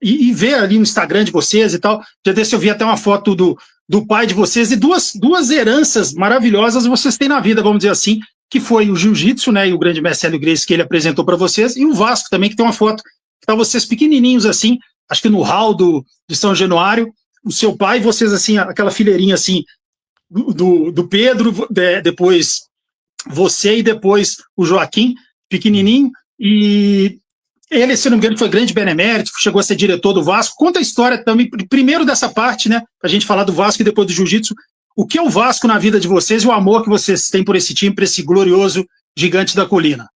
e ver ali no Instagram de vocês e tal. Já desse eu vi até uma foto do pai de vocês e duas heranças maravilhosas vocês têm na vida, vamos dizer assim, que foi o jiu-jitsu, né, e o grande mestre Hélio Gracie que ele apresentou para vocês, e o Vasco também, que tem uma foto que tá vocês pequenininhos assim, acho que no hall de São Januário, o seu pai e vocês assim, aquela fileirinha assim, do Pedro, depois você e depois o Joaquim, pequenininho, e ele, se não me engano, foi grande benemérito, chegou a ser diretor do Vasco. Conta a história também, primeiro dessa parte, né, pra gente falar do Vasco e depois do Jiu-Jitsu. O que é o Vasco na vida de vocês e o amor que vocês têm por esse time, por esse glorioso gigante da colina?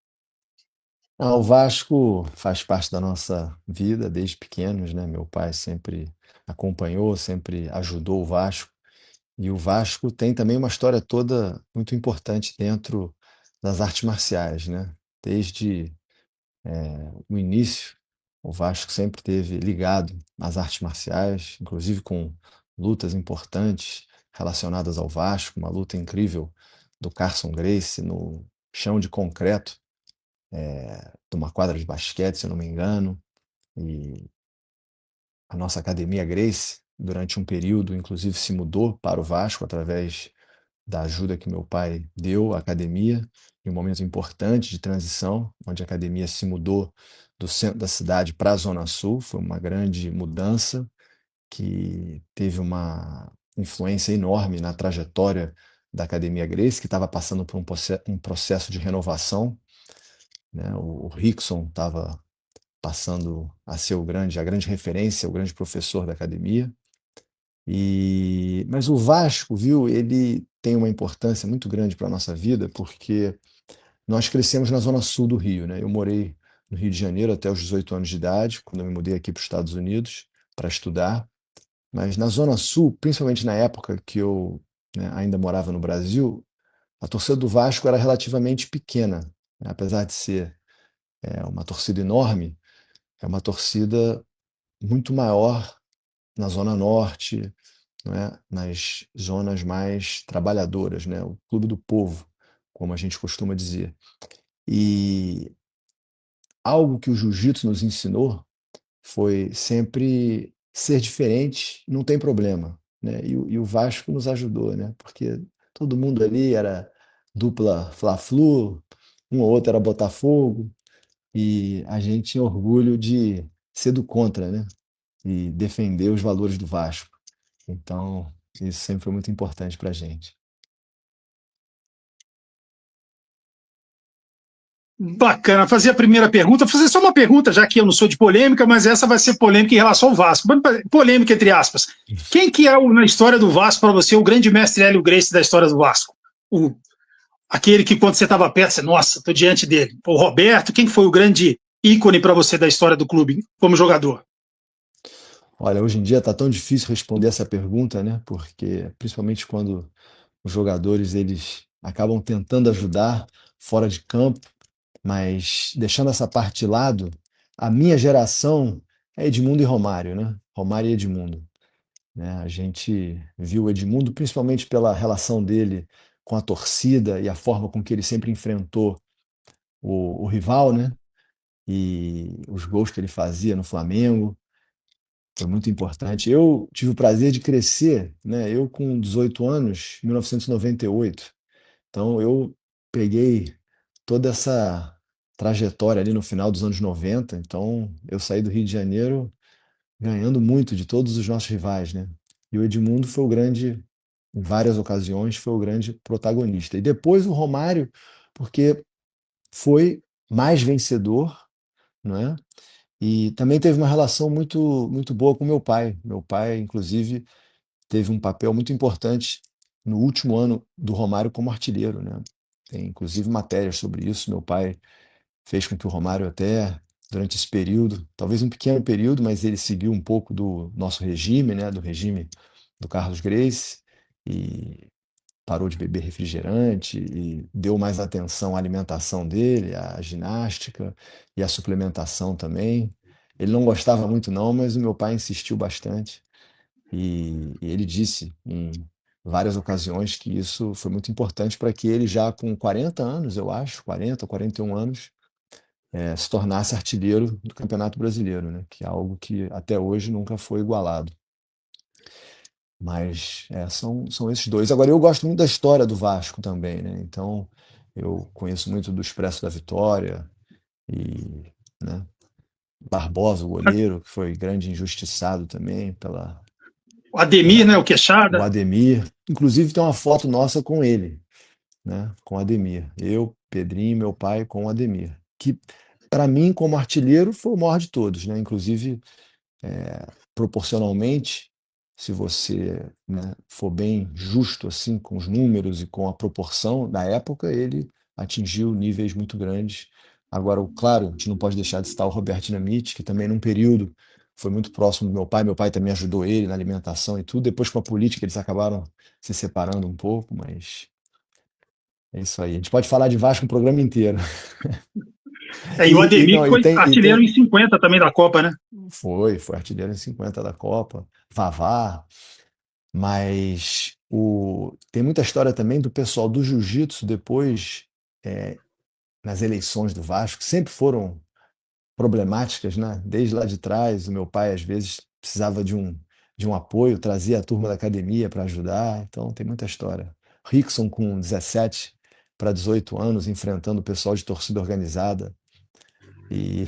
O Vasco faz parte da nossa vida desde pequenos, né? Meu pai sempre acompanhou, sempre ajudou o Vasco. E o Vasco tem também uma história toda muito importante dentro das artes marciais, né? Desde o início, o Vasco sempre teve ligado às artes marciais, inclusive com lutas importantes relacionadas ao Vasco, uma luta incrível do Carson Gracie no chão de concreto de uma quadra de basquete, se eu não me engano, e a nossa academia Gracie, durante um período, inclusive se mudou para o Vasco através da ajuda que meu pai deu à academia, em um momento importante de transição, onde a academia se mudou do centro da cidade para a Zona Sul. Foi uma grande mudança que teve uma influência enorme na trajetória da Academia Gracie, que estava passando por um processo de renovação, né? O Rickson estava passando a ser a grande referência, o grande professor da academia. Mas o Vasco, viu, ele tem uma importância muito grande para a nossa vida, porque nós crescemos na zona sul do Rio, né? Eu morei no Rio de Janeiro até os 18 anos de idade, quando eu me mudei aqui para os Estados Unidos para estudar. Mas na zona sul, principalmente na época que eu, né, ainda morava no Brasil, a torcida do Vasco era relativamente pequena, né? Apesar de ser uma torcida enorme, é uma torcida muito maior na Zona Norte, não é? Nas zonas mais trabalhadoras, né? O clube do povo, como a gente costuma dizer. E algo que o jiu-jitsu nos ensinou foi sempre ser diferente, não tem problema, né? E o Vasco nos ajudou, né? Porque todo mundo ali era dupla Fla-Flu, um ou outro era Botafogo, e a gente tinha orgulho de ser do contra, né? E defender os valores do Vasco. Então, isso sempre foi muito importante para a gente. Bacana. Fazer a primeira pergunta, vou fazer só uma pergunta, já que eu não sou de polêmica, mas essa vai ser polêmica em relação ao Vasco. Polêmica entre aspas. Quem que é na história do Vasco para você o grande mestre Hélio Gracie da história do Vasco? O, aquele que quando você estava perto, você, nossa, estou diante dele. O Roberto, quem foi o grande ícone para você da história do clube como jogador? Olha, hoje em dia está tão difícil responder essa pergunta, né? Porque principalmente quando os jogadores eles acabam tentando ajudar fora de campo, mas deixando essa parte de lado, a minha geração é Edmundo e Romário, né? Romário e Edmundo, né? A gente viu o Edmundo principalmente pela relação dele com a torcida e a forma com que ele sempre enfrentou o rival, né? E os gols que ele fazia no Flamengo. Foi muito importante. Eu tive o prazer de crescer, né? Eu com 18 anos, 1998. Então eu peguei toda essa trajetória ali no final dos anos 90. Então eu saí do Rio de Janeiro ganhando muito de todos os nossos rivais, né? E o Edmundo foi o grande, em várias ocasiões, foi o grande protagonista. E depois o Romário, porque foi mais vencedor, não é? E também teve uma relação muito boa com meu pai. Meu pai, inclusive, teve um papel muito importante no último ano do Romário como artilheiro, né? Tem inclusive matérias sobre isso. Meu pai fez com que o Romário até durante esse período, talvez um pequeno período, mas ele seguiu um pouco do nosso regime, né? Do regime do Carlos Gracie e parou de beber refrigerante e deu mais atenção à alimentação dele, à ginástica e à suplementação também. Ele não gostava muito não, mas o meu pai insistiu bastante e ele disse em várias ocasiões que isso foi muito importante para que ele já com 40 anos, eu acho, 40 ou 41 anos, se tornasse artilheiro do Campeonato Brasileiro, né? Que é algo que até hoje nunca foi igualado. Mas são esses dois. Agora, eu gosto muito da história do Vasco também, né? Então, eu conheço muito do Expresso da Vitória e, né, Barbosa, o goleiro, que foi grande injustiçado também O Ademir, pela né, o o Queixada. Ademir. Inclusive, tem uma foto nossa com ele, né? Com o Ademir. Eu, Pedrinho, meu pai com o Ademir. Que, para mim, como artilheiro, foi o maior de todos, né? Inclusive, proporcionalmente, se você, né, for bem justo assim com os números e com a proporção da época, ele atingiu níveis muito grandes. Agora, claro, a gente não pode deixar de citar o Roberto Dinamite, que também num período foi muito próximo do meu pai também ajudou ele na alimentação e tudo. Depois com a política eles acabaram se separando um pouco, mas é isso aí. A gente pode falar de Vasco um programa inteiro. E o Ademir Não, que foi e artilheiro tem, em 50 também da Copa, né? foi artilheiro em 50 da Copa, Vavá. Mas tem muita história também do pessoal do jiu-jitsu depois, eh, nas eleições do Vasco, que sempre foram problemáticas, né? Desde lá de trás, o meu pai às vezes precisava de um apoio, trazia a turma da academia para ajudar, então tem muita história. Rickson com 17 para 18 anos, enfrentando o pessoal de torcida organizada, e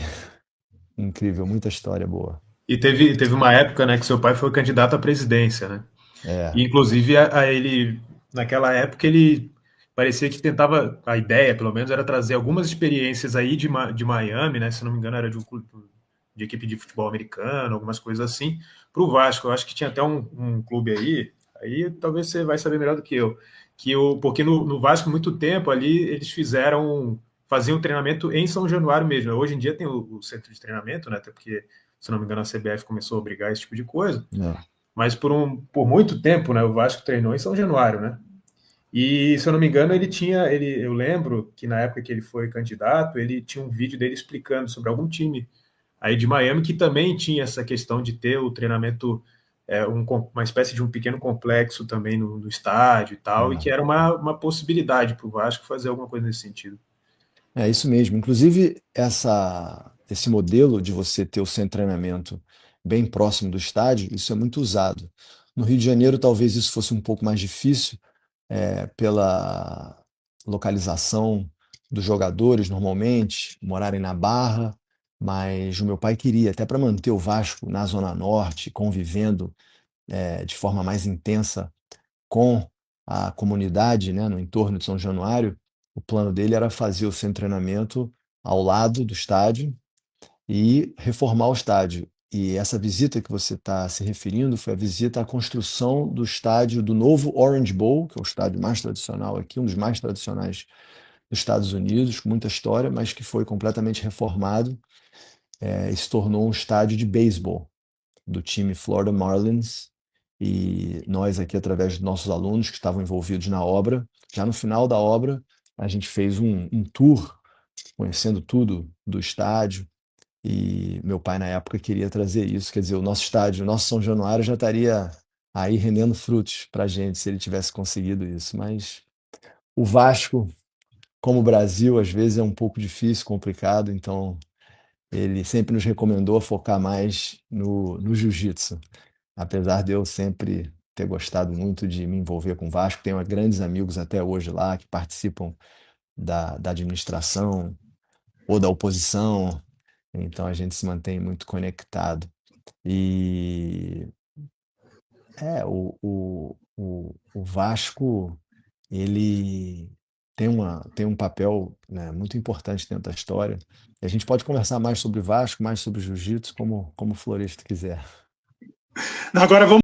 incrível, muita história boa. E teve uma época, né, que seu pai foi candidato à presidência, né? É, E, inclusive, ele, naquela época, ele parecia que tentava, a ideia, pelo menos, era trazer algumas experiências aí de Miami, né? Se não me engano, era de equipe de futebol americano, algumas coisas assim, para o Vasco. Eu acho que tinha até um clube aí talvez você vai saber melhor do que eu, porque no Vasco, muito tempo ali, faziam treinamento em São Januário mesmo. Hoje em dia tem o centro de treinamento, né? Até porque, se não me engano, a CBF começou a obrigar esse tipo de coisa. é. Mas por muito tempo, né, o Vasco treinou em São Januário, né? E, se eu não me engano, eu lembro que na época que ele foi candidato, ele tinha um vídeo dele explicando sobre algum time aí de Miami que também tinha essa questão de ter o treinamento, uma espécie de um pequeno complexo também no estádio e tal, e que era uma possibilidade para o Vasco fazer alguma coisa nesse sentido. É isso mesmo. Inclusive, esse modelo de você ter o seu treinamento bem próximo do estádio, isso é muito usado. No Rio de Janeiro, talvez isso fosse um pouco mais difícil, pela localização dos jogadores, normalmente, morarem na Barra, mas o meu pai queria, até para manter o Vasco na Zona Norte, convivendo, de forma mais intensa com a comunidade, né, no entorno de São Januário, o plano dele era fazer o seu treinamento ao lado do estádio e reformar o estádio. E essa visita que você está se referindo foi a visita à construção do estádio do novo Orange Bowl, que é o estádio mais tradicional aqui, um dos mais tradicionais dos Estados Unidos, com muita história, mas que foi completamente reformado, e se tornou um estádio de beisebol do time Florida Marlins. E nós aqui, através dos nossos alunos que estavam envolvidos na obra, já no final da obra, a gente fez um tour, conhecendo tudo do estádio, e meu pai, na época, queria trazer isso. Quer dizer, o nosso estádio, o nosso São Januário já estaria aí rendendo frutos para a gente se ele tivesse conseguido isso. Mas o Vasco, como o Brasil, às vezes é um pouco difícil, complicado, então ele sempre nos recomendou focar mais no jiu-jitsu. Apesar de eu sempre ter gostado muito de me envolver com o Vasco, tenho grandes amigos até hoje lá que participam da administração ou da oposição, então a gente se mantém muito conectado. E o Vasco, ele tem um papel, né, muito importante dentro da história. E a gente pode conversar mais sobre o Vasco, mais sobre jiu-jitsu, como o Floresta quiser. Agora vamos